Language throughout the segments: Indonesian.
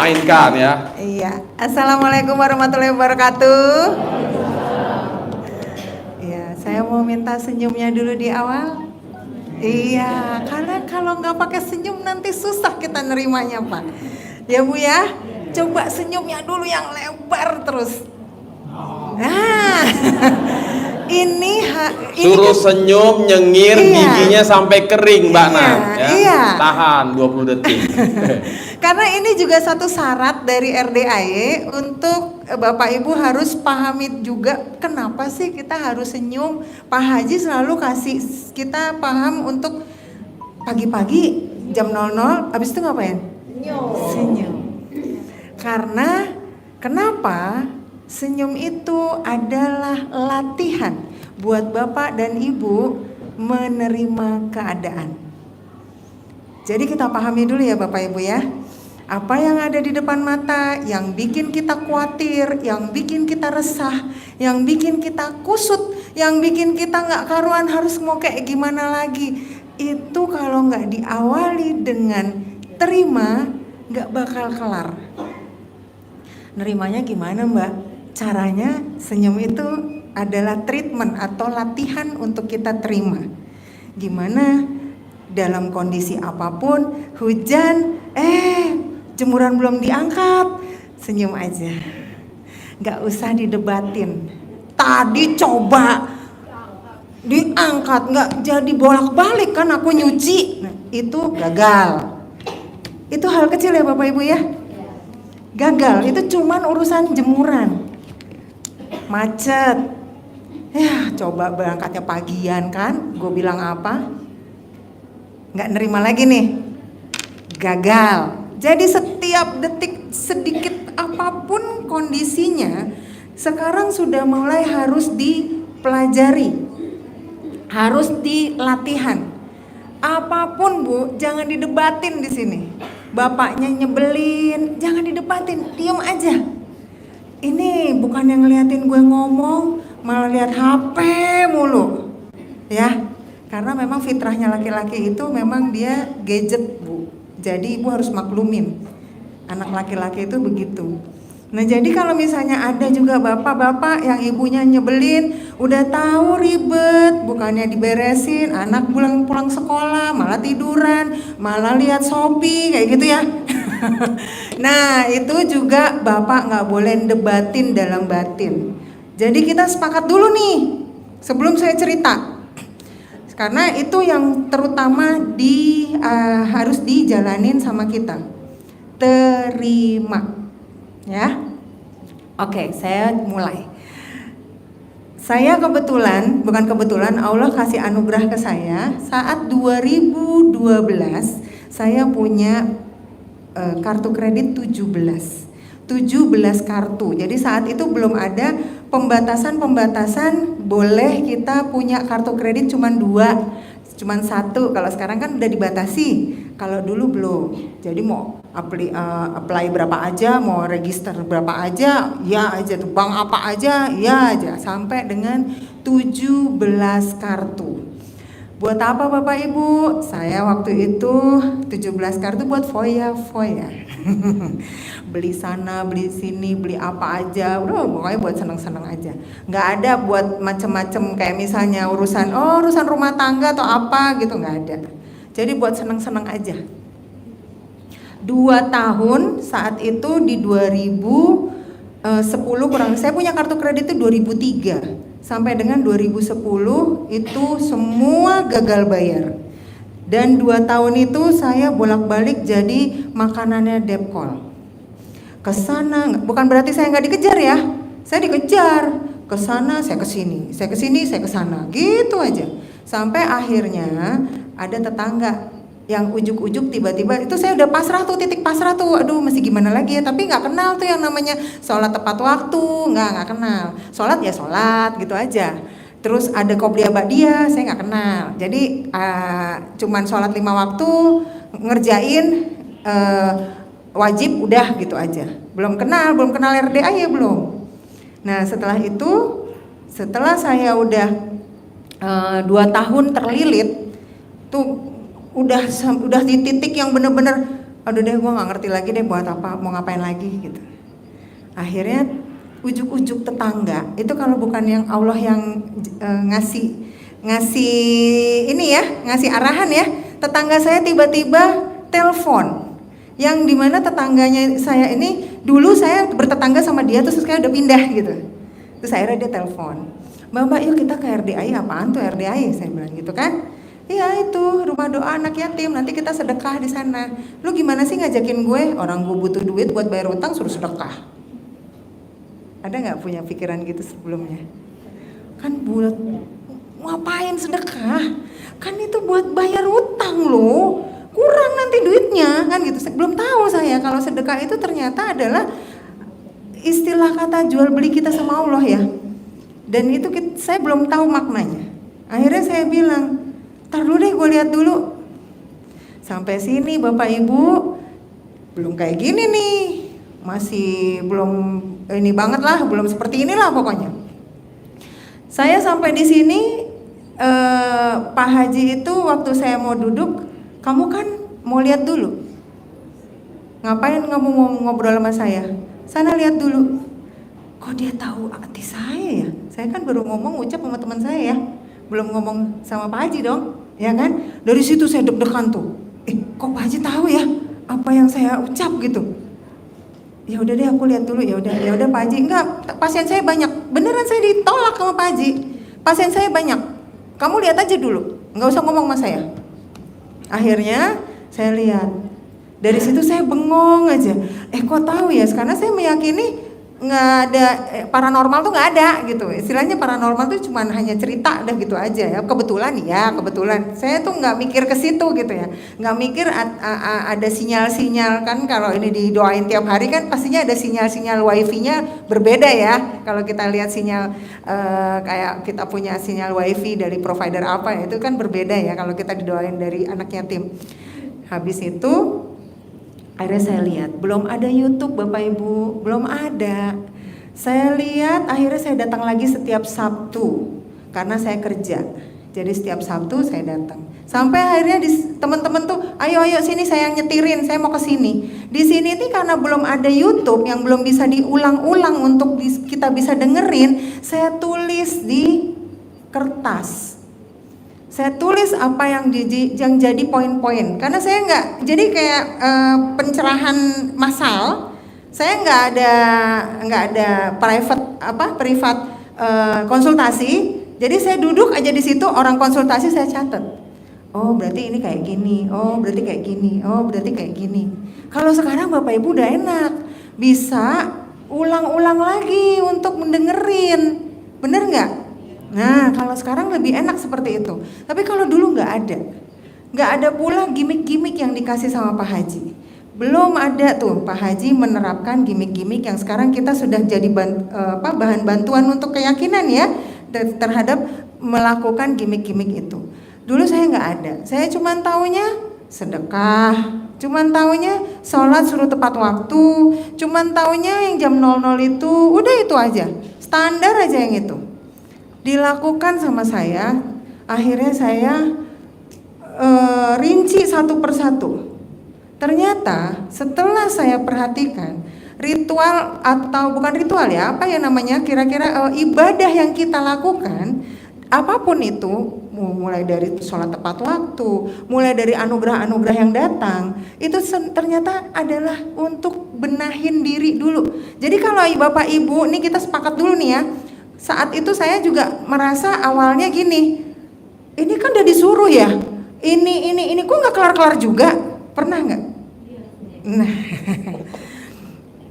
mainkan ya. Iya. Assalamualaikum warahmatullahi wabarakatuh. Iya, saya mau minta senyumnya dulu di awal. Iya, karena kalau nggak pakai senyum nanti susah kita nerimanya, Pak. Ya Bu ya, coba senyumnya dulu yang lebar terus. Nah, ini suruh kan, senyum, nyengir, iya, giginya sampai kering Mbak iya, Nan ya. Iya. Tahan 20 detik. Karena ini juga satu syarat dari RDAY untuk Bapak Ibu harus pahami juga kenapa sih kita harus senyum. Pak Haji selalu kasih kita paham untuk pagi-pagi jam 00 habis itu ngapain? Senyum. Karena kenapa? Senyum itu adalah latihan buat Bapak dan Ibu menerima keadaan. Jadi kita pahami dulu ya Bapak Ibu ya. Apa yang ada di depan mata, yang bikin kita khawatir, yang bikin kita resah, yang bikin kita kusut, yang bikin kita gak karuan harus mau kayak gimana lagi. Itu kalau gak diawali dengan terima, gak bakal kelar. Nerimanya gimana Mbak? Caranya senyum itu adalah treatment atau latihan untuk kita terima. Gimana? Dalam kondisi apapun, hujan, jemuran belum diangkat, senyum aja. Gak usah didebatin. Tadi coba diangkat, gak jadi bolak-balik kan aku nyuci. Nah, itu gagal. Itu hal kecil ya Bapak Ibu ya. Gagal, itu cuman urusan jemuran. Macet. Ya coba berangkatnya pagian kan, gue bilang apa? Gak nerima lagi nih, gagal. Jadi setiap detik sedikit apapun kondisinya, sekarang sudah mulai harus dipelajari, harus dilatihan. Apapun Bu, jangan didebatin di sini. Bapaknya nyebelin, jangan didebatin, diam aja. Ini bukan yang ngeliatin gue ngomong, malah lihat HP mulu, ya. Karena memang fitrahnya laki-laki itu memang dia gadget Bu. Jadi Ibu harus maklumin. Anak laki-laki itu begitu. Nah jadi kalau misalnya ada juga bapak-bapak yang ibunya nyebelin, udah tahu ribet, bukannya diberesin, anak pulang sekolah malah tiduran, malah lihat Shopee kayak gitu ya. Nah itu juga bapak nggak boleh debatin dalam batin. Jadi kita sepakat dulu nih sebelum saya cerita. Karena itu yang terutama harus dijalanin sama kita. Terima, ya. Oke, saya mulai. Saya bukan kebetulan, Allah kasih anugerah ke saya. Saat 2012, saya punya kartu kredit 17 kartu. Jadi saat itu belum ada pembatasan boleh kita punya kartu kredit cuman 1. Kalau sekarang kan udah dibatasi. Kalau dulu belum. Jadi mau apply berapa aja, mau register berapa aja, ya aja tuh. Bank apa aja, ya aja. Sampai dengan 17 kartu. Buat apa Bapak Ibu? Saya waktu itu 17 kartu buat foya-foya. Beli sana, beli sini, beli apa aja. Udah pokoknya buat seneng-seneng aja. Nggak ada buat macem-macem kayak misalnya urusan rumah tangga atau apa gitu, nggak ada. Jadi buat seneng-seneng aja. 2 tahun saat itu di 2010 saya punya kartu kredit itu 2003. Sampai dengan 2010 itu semua gagal bayar. Dan 2 tahun itu saya bolak-balik jadi makanannya Depkol. Kesana, bukan berarti saya nggak dikejar ya. Saya dikejar. Kesana, saya kesini, saya kesini, saya kesana. Gitu aja. Sampai akhirnya ada tetangga yang ujuk-ujuk tiba-tiba itu saya udah pasrah tuh, titik pasrah tuh, aduh masih gimana lagi ya, tapi nggak kenal tuh yang namanya sholat tepat waktu, nggak kenal, sholat ya sholat gitu aja. Terus ada qobliyah ba'diyah saya nggak kenal, jadi cuman sholat 5 waktu ngerjain wajib udah gitu aja, belum kenal RDA ya belum. Nah setelah itu, setelah saya udah 2 tahun terlilit tuh udah di titik yang bener-bener aduh deh gue nggak ngerti lagi deh buat apa, mau ngapain lagi gitu. Akhirnya ujuk-ujuk tetangga itu, kalau bukan yang Allah yang ngasih ini ya, ngasih arahan ya, tetangga saya tiba-tiba telepon, yang dimana tetangganya saya ini dulu saya bertetangga sama dia terus kayak udah pindah gitu. Terus akhirnya dia telepon, Mbak yuk kita ke RDI. Apaan tuh RDI? Saya bilang gitu kan. Iya itu rumah doa anak yatim, nanti kita sedekah di sana. Lu gimana sih ngajakin gue? Orang gue butuh duit buat bayar utang suruh sedekah. Ada nggak punya pikiran gitu sebelumnya? Kan buat ngapain sedekah? Kan itu buat bayar utang loh. Kurang nanti duitnya kan gitu. Belum tahu saya kalau sedekah itu ternyata adalah istilah kata jual beli kita sama Allah ya. Dan itu saya belum tahu maknanya. Akhirnya saya bilang, tar dulu deh gue lihat dulu. Sampai sini Bapak Ibu belum kayak gini nih, masih belum ini banget lah, belum seperti inilah pokoknya. Saya sampai di sini Pak Haji itu waktu saya mau duduk, kamu kan mau lihat dulu. Ngapain kamu mau ngobrol sama saya? Sana lihat dulu. Kok dia tahu hati saya ya? Saya kan baru ngomong ucap sama teman saya ya, belum ngomong sama Pak Haji dong, ya kan? Dari situ saya deg-degan tuh. Kok Pak Haji tahu ya apa yang saya ucap gitu? Ya udah deh aku lihat dulu. Ya udah Pak Haji, enggak, pasien saya banyak. Beneran saya ditolak sama Pak Haji. Pasien saya banyak. Kamu lihat aja dulu, nggak usah ngomong sama saya. Akhirnya saya lihat. Dari situ saya bengong aja. Kok tahu ya? Karena saya meyakini nggak ada paranormal tuh nggak ada gitu. Istilahnya paranormal tuh cuman hanya cerita dah gitu aja ya. Kebetulan saya tuh nggak mikir ke situ gitu ya, nggak mikir ada sinyal-sinyal. Kan kalau ini didoain tiap hari kan pastinya ada sinyal-sinyal wifi-nya berbeda ya. Kalau kita lihat sinyal kayak kita punya sinyal wifi dari provider apa ya, itu kan berbeda ya kalau kita didoain dari anak yatim. Habis itu akhirnya saya lihat, belum ada YouTube Bapak Ibu, belum ada. Saya lihat, akhirnya saya datang lagi setiap Sabtu, karena saya kerja. Jadi setiap Sabtu saya datang. Sampai akhirnya teman-teman tuh, ayo sini saya yang nyetirin, saya mau ke sini. Di sini nih karena belum ada YouTube yang belum bisa diulang-ulang untuk kita bisa dengerin, saya tulis di kertas. Saya tulis apa yang jadi poin-poin, karena saya nggak, jadi kayak pencerahan massal, saya nggak ada privat konsultasi. Jadi saya duduk aja di situ, orang konsultasi saya catat. Oh berarti ini kayak gini, oh berarti kayak gini, oh berarti kayak gini. Kalau sekarang Bapak Ibu udah enak, bisa ulang-ulang lagi untuk mendengerin, bener nggak? Nah kalau sekarang lebih enak seperti itu. Tapi kalau dulu nggak ada pula gimmick-gimmick yang dikasih sama Pak Haji. Belum ada tuh Pak Haji menerapkan gimmick-gimmick yang sekarang kita sudah jadi bahan bantuan untuk keyakinan ya terhadap melakukan gimmick-gimmick itu. Dulu saya nggak ada. Saya cuma taunya sedekah, cuman taunya sholat suruh tepat waktu, cuman taunya yang jam 00 itu, udah itu aja, standar aja yang itu dilakukan sama saya. Akhirnya saya rinci satu persatu. Ternyata setelah saya perhatikan ritual atau bukan ritual ya, apa ya namanya, kira-kira ibadah yang kita lakukan, apapun itu, mulai dari sholat tepat waktu, mulai dari anugerah-anugerah yang datang, itu ternyata adalah untuk benahin diri dulu. Jadi kalau Bapak Ibu, ini kita sepakat dulu nih ya, saat itu saya juga merasa awalnya gini, ini kan udah disuruh ya, ini kok nggak kelar-kelar juga, pernah nggak? Nah,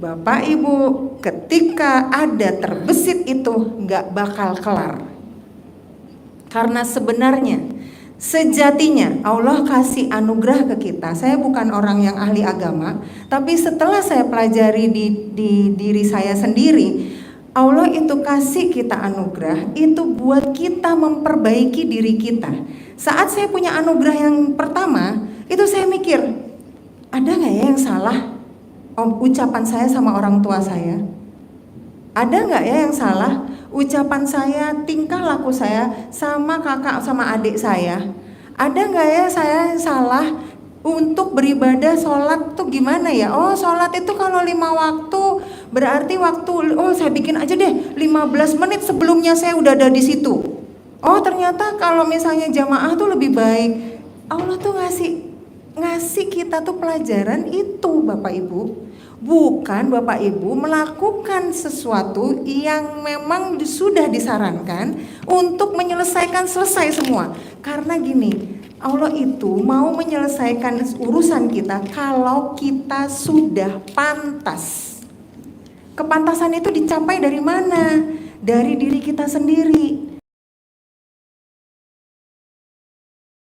Bapak Ibu, ketika ada terbesit itu nggak bakal kelar, karena sebenarnya sejatinya Allah kasih anugerah ke kita. Saya bukan orang yang ahli agama, tapi setelah saya pelajari di diri saya sendiri, Allah itu kasih kita anugerah itu buat kita memperbaiki diri kita. Saat saya punya anugerah yang pertama, itu saya mikir, ada nggak ya yang salah ucapan saya sama orang tua saya? Ada nggak ya yang salah ucapan saya, tingkah laku saya sama kakak sama adik saya? Ada nggak ya saya salah untuk beribadah sholat tuh gimana ya? Oh, sholat itu kalau 5 waktu berarti saya bikin aja deh 15 menit sebelumnya saya udah ada di situ. Oh, ternyata kalau misalnya jamaah tuh lebih baik. Allah tuh ngasih kita tuh pelajaran itu, Bapak Ibu. Bukan Bapak Ibu melakukan sesuatu yang memang sudah disarankan untuk selesai semua. Karena gini, Allah itu mau menyelesaikan urusan kita kalau kita sudah pantas. Kepantasan itu dicapai dari mana? Dari diri kita sendiri.